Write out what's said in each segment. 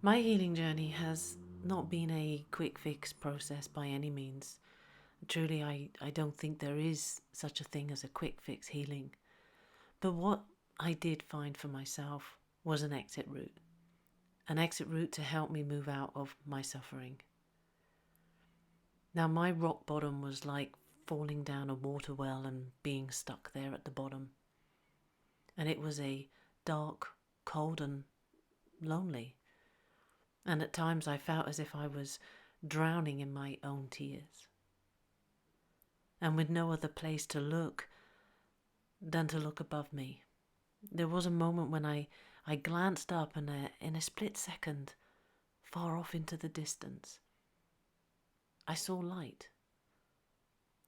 My healing journey has not been a quick fix process by any means. Truly, I don't think there is such a thing as a quick fix healing. But what I did find for myself was an exit route to help me move out of my suffering. Now, my rock bottom was like falling down a water well and being stuck there at the bottom. And it was a dark, cold, and lonely. And at times I felt as if I was drowning in my own tears. And with no other place to look than to look above me. There was a moment when I glanced up and in a split second, far off into the distance, I saw light.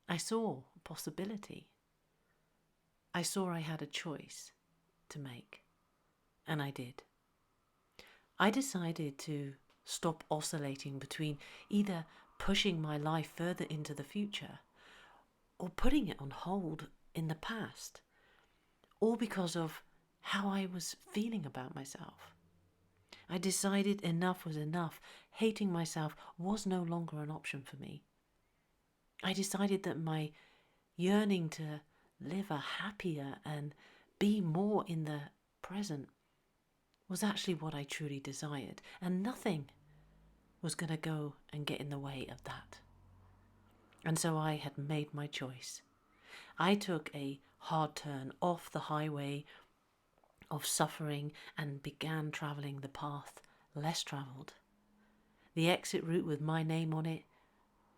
I saw possibility. I saw I had a choice to make. And I did. I decided to stop oscillating between either pushing my life further into the future or putting it on hold in the past, all because of how I was feeling about myself. I decided enough was enough. Hating myself was no longer an option for me. I decided that my yearning to live a happier and be more in the present was actually what I truly desired, and nothing was going to go and get in the way of that. And so I had made my choice. I took a hard turn off the highway of suffering and began travelling the path less travelled. The exit route with my name on it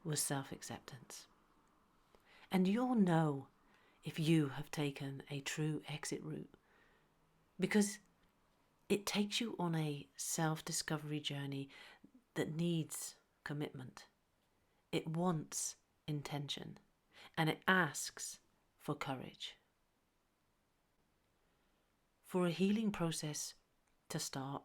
was self-acceptance. And you'll know if you have taken a true exit route, because it takes you on a self-discovery journey that needs commitment. It wants intention, and it asks for courage. For a healing process to start,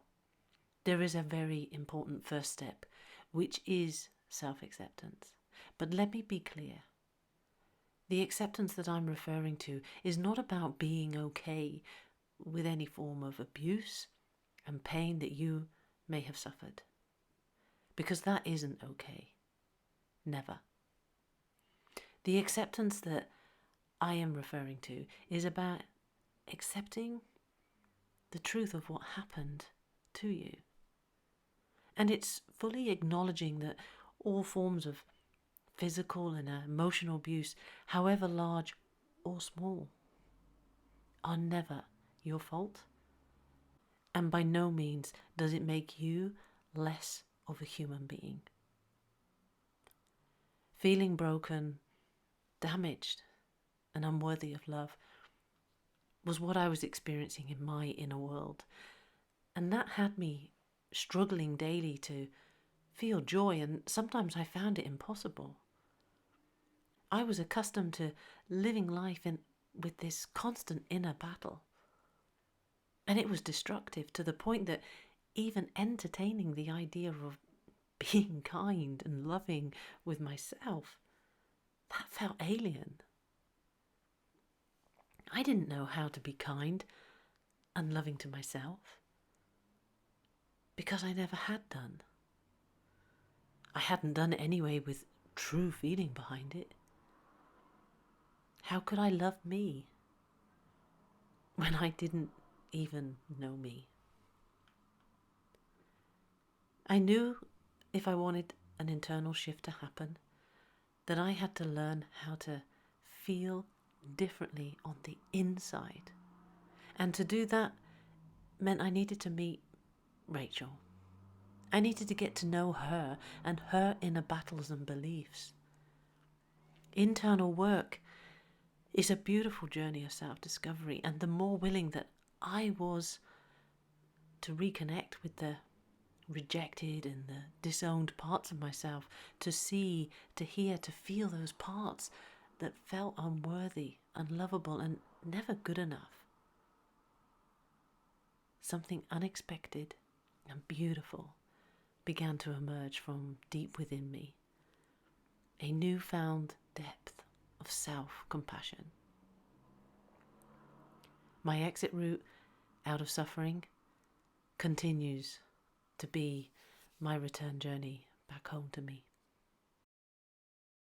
there is a very important first step, which is self-acceptance. But let me be clear. The acceptance that I'm referring to is not about being okay with any form of abuse and pain that you may have suffered. Because that isn't okay. Never. The acceptance that I am referring to is about accepting the truth of what happened to you. And it's fully acknowledging that all forms of physical and emotional abuse, however large or small, are never your fault. And by no means does it make you less of a human being. Feeling broken, damaged, and unworthy of love was what I was experiencing in my inner world. And that had me struggling daily to feel joy, and sometimes I found it impossible. I was accustomed to living life with this constant inner battle. And it was destructive to the point that even entertaining the idea of being kind and loving with myself, that felt alien. I didn't know how to be kind and loving to myself because I never had done. I hadn't done it anyway with true feeling behind it. How could I love me when I didn't even know me? I knew if I wanted an internal shift to happen, that I had to learn how to feel differently on the inside. And to do that meant I needed to meet Rachel. I needed to get to know her and her inner battles and beliefs. Internal work is a beautiful journey of self-discovery, and the more willing that I was to reconnect with the rejected and the disowned parts of myself, to see, to hear, to feel those parts that felt unworthy, unlovable, and never good enough. Something unexpected and beautiful began to emerge from deep within me. A newfound depth of self-compassion. My exit route out of suffering continues to be my return journey back home to me.